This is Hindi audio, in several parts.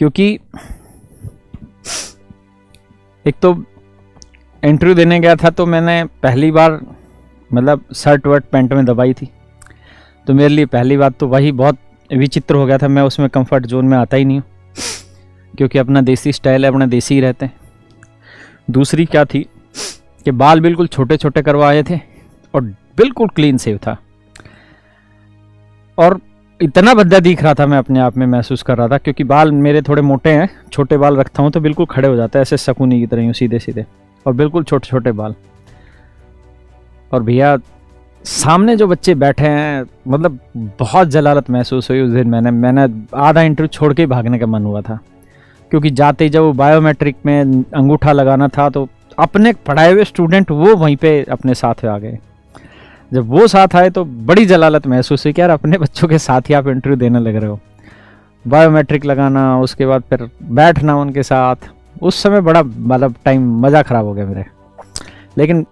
क्योंकि एक तो इंटरव्यू देने गया था तो मैंने पहली बार मतलब शर्ट वर्ट पैंट में दबाई थी, तो मेरे लिए पहली बात तो वही बहुत विचित्र हो गया था। मैं उसमें कंफर्ट जोन में आता ही नहीं हूँ, क्योंकि अपना देसी स्टाइल है, अपना देसी ही रहते हैं। दूसरी क्या थी कि बाल बिल्कुल छोटे छोटे करवाए थे और बिल्कुल क्लीन शेव था, और इतना भद्दा दिख रहा था, मैं अपने आप में महसूस कर रहा था, क्योंकि बाल मेरे थोड़े मोटे हैं, छोटे बाल रखता हूँ तो बिल्कुल खड़े हो जाते हैं ऐसे शकुनी की तरह यूँ सीधे सीधे, और बिल्कुल छोटे छोटे बाल। और भैया सामने जो बच्चे बैठे हैं, मतलब बहुत जलालत महसूस हुई उस दिन। मैंने आधा इंटरव्यू छोड़ के ही भागने का मन हुआ था, क्योंकि जाते ही जब वो बायोमेट्रिक में अंगूठा लगाना था तो अपने पढ़ाए हुए स्टूडेंट वो वहीं पे अपने साथ आ गए। जब वो साथ आए तो बड़ी जलालत महसूस हुई कि यार अपने बच्चों के साथ ही आप इंटरव्यू देने लग रहे हो। बायोमेट्रिक लगाना, उसके बाद फिर बैठना उनके साथ, उस समय बड़ा मतलब टाइम मज़ा ख़राब हो गया मेरे। लेकिन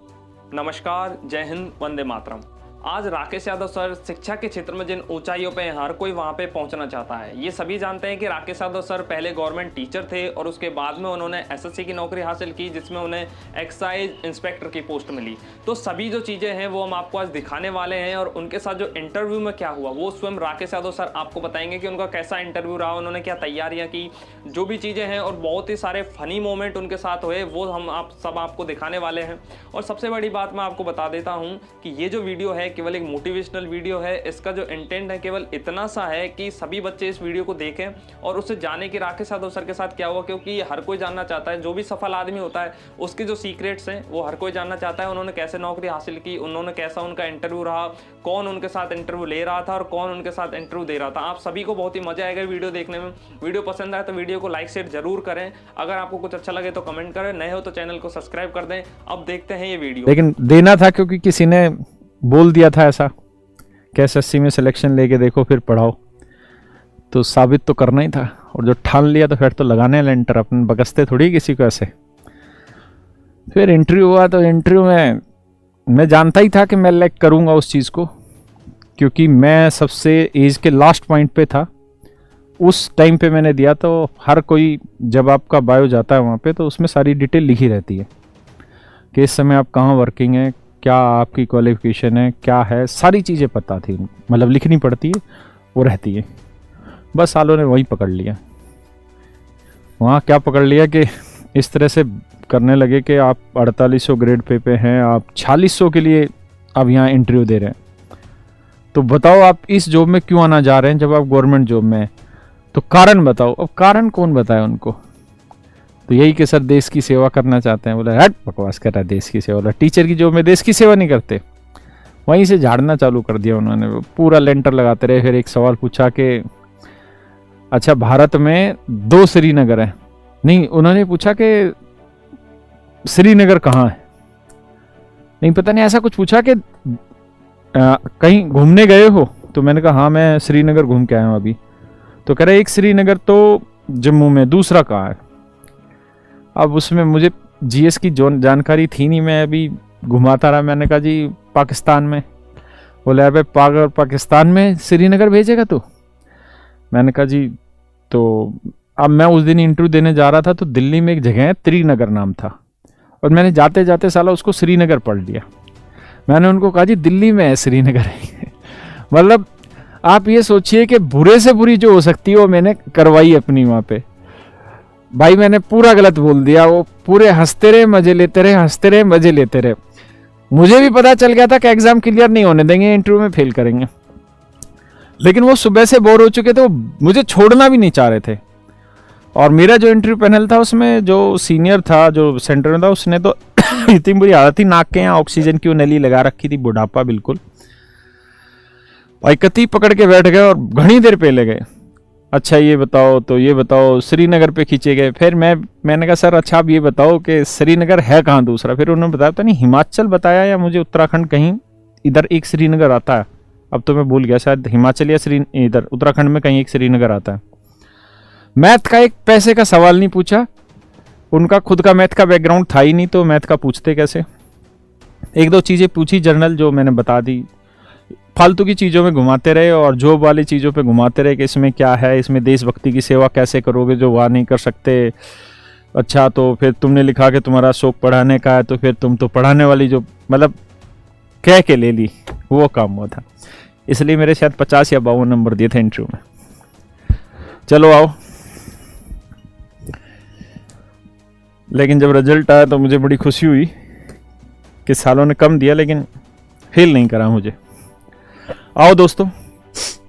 नमस्कार, जय हिंद, वंदे मातरम। आज राकेश यादव सर शिक्षा के क्षेत्र में जिन ऊंचाइयों पे हर कोई वहां पे पहुंचना चाहता है। ये सभी जानते हैं कि राकेश यादव सर पहले गवर्नमेंट टीचर थे और उसके बाद में उन्होंने एसएससी की नौकरी हासिल की, जिसमें उन्हें एक्साइज इंस्पेक्टर की पोस्ट मिली। तो सभी जो चीज़ें हैं वो हम आपको आज दिखाने वाले हैं, और उनके साथ जो इंटरव्यू में क्या हुआ वो स्वयं राकेश यादव सर आपको बताएंगे कि उनका कैसा इंटरव्यू रहा, उन्होंने क्या तैयारियाँ की, जो भी चीज़ें हैं, और बहुत ही सारे फनी मोमेंट उनके साथ हुए वो हम सब आपको दिखाने वाले हैं। और सबसे बड़ी बात मैं आपको बता देता हूँ कि ये जो वीडियो है केवल एक मोटिवेशनल वीडियो है। इसका जो इंटेंट है केवल इतना सा है कि सभी बच्चे इस वीडियो को देखें और उससे जाने कि राकेश यादव सर के साथ क्या हुआ, क्योंकि हर कोई जानना चाहता है। जो भी सफल आदमी होता है उसके जो सीक्रेट्स हैं वो हर कोई जानना चाहता है। उन्होंने कैसे नौकरी हासिल की, उन्होंने कैसा उनका इंटरव्यू रहा, कौन उनके साथ इंटरव्यू ले रहा था और कौन उनके साथ इंटरव्यू दे रहा था। आप सभी को बहुत ही मजा आएगा वीडियो देखने में। वीडियो पसंद आए तो वीडियो को लाइक शेयर जरूर करें। अगर आपको कुछ अच्छा लगे तो कमेंट करें, नए हो तो चैनल को सब्सक्राइब कर दें। अब देखते हैं ये वीडियो। लेकिन देना था क्योंकि किसी ने बोल दिया था ऐसा कि एसएससी में सिलेक्शन लेके देखो फिर पढ़ाओ, तो साबित तो करना ही था। और जो ठान लिया तो फिर तो लगाने लेंटर, अपन बकसते थोड़ी किसी को ऐसे। फिर इंटरव्यू हुआ तो इंटरव्यू में मैं जानता ही था कि मैं लाइक करूँगा उस चीज़ को, क्योंकि मैं सबसे एज के लास्ट पॉइंट पे था उस टाइम पे मैंने दिया। तो हर कोई जब आपका बायो जाता है वहाँ पे तो उसमें सारी डिटेल लिखी रहती है कि इस समय आप कहाँ वर्किंग है, क्या आपकी क्वालिफिकेशन है, क्या है, सारी चीज़ें पता थी, मतलब लिखनी पड़ती है, वो रहती है। बस सालों ने वही पकड़ लिया। वहाँ क्या पकड़ लिया कि इस तरह से करने लगे कि आप 4800 ग्रेड पे हैं, आप 4600 के लिए अब यहाँ इंटरव्यू दे रहे हैं। तो बताओ आप इस जॉब में क्यों आना जा रहे हैं जब आप गवर्नमेंट जॉब में हैं, तो कारण बताओ। अब कारण कौन बताए उनको? तो यही कि सर देश की सेवा करना चाहते हैं। बोला हट बकवास कर रहा है, देश की सेवा? बोला टीचर की जॉब में देश की सेवा नहीं करते। वहीं से झाड़ना चालू कर दिया उन्होंने, पूरा लेंटर लगाते रहे। फिर एक सवाल पूछा कि अच्छा भारत में 2 श्रीनगर है, नहीं उन्होंने पूछा कि श्रीनगर कहाँ है, नहीं पता नहीं ऐसा कुछ पूछा कि कहीं घूमने गए हो, तो मैंने कहा हाँ मैं श्रीनगर घूम के आया हूँ अभी। तो कह रहे एक श्रीनगर तो जम्मू में, दूसरा कहाँ है? अब उसमें मुझे जीएस की जानकारी थी नहीं, मैं अभी घुमाता रहा। मैंने कहा जी पाकिस्तान में। बोले अबे पागल, पाकिस्तान में श्रीनगर भेजेगा तू? मैंने कहा जी, तो अब मैं उस दिन इंटरव्यू देने जा रहा था तो दिल्ली में एक जगह है त्रिनगर नाम था, और मैंने जाते जाते साला उसको श्रीनगर पढ़ लिया। मैंने उनको कहा जी दिल्ली में है श्रीनगर है। मतलब आप ये सोचिए कि बुरे से बुरी जो हो सकती है वो मैंने करवाई अपनी वहाँ पे। भाई मैंने पूरा गलत बोल दिया, वो पूरे हंसते रहे, मजे लेते रहे, हंसते रहे, मजे लेते रहे। मुझे भी पता चल गया था कि एग्जाम क्लियर नहीं होने देंगे, इंटरव्यू में फेल करेंगे। लेकिन वो सुबह से बोर हो चुके थे, वो मुझे छोड़ना भी नहीं चाह रहे थे। और मेरा जो इंटरव्यू पैनल था उसमें जो सीनियर था, जो सेंटर में था, उसने तो इतनी बुरी हालत थी, नाक के यहाँ ऑक्सीजन की नली लगा रखी थी, बुढ़ापा बिल्कुल। भाई कती पकड़ के बैठ गए और घनी देर पहले गए। अच्छा ये बताओ, तो ये बताओ, श्रीनगर पे खींचे गए। फिर मैंने कहा सर अच्छा आप ये बताओ कि श्रीनगर है कहाँ दूसरा? फिर उन्होंने बताया पता नहीं हिमाचल बताया या मुझे उत्तराखंड, कहीं इधर एक श्रीनगर आता है। अब तो मैं भूल गया, शायद हिमाचल या इधर उत्तराखंड में कहीं एक श्रीनगर आता है। मैथ का एक पैसे का सवाल नहीं पूछा, उनका खुद का मैथ का बैकग्राउंड था ही नहीं, तो मैथ का पूछते कैसे। 1-2 चीज़ें पूछी जनरल, जो मैंने बता दी। फालतू की चीज़ों में घुमाते रहे और जॉब वाली चीज़ों पे घुमाते रहे कि इसमें क्या है, इसमें देशभक्ति की सेवा कैसे करोगे जो वहाँ नहीं कर सकते। अच्छा तो फिर तुमने लिखा कि तुम्हारा शौक पढ़ाने का है, तो फिर तुम तो पढ़ाने वाली जो मतलब कह के ले ली, वो काम हुआ था। इसलिए मेरे शायद 50 या 52 नंबर दिए थे इंटरव्यू में। चलो आओ, लेकिन जब रिजल्ट आया तो मुझे बड़ी खुशी हुई कि सालों ने कम दिया लेकिन फेल नहीं करा मुझे। आओ दोस्तों,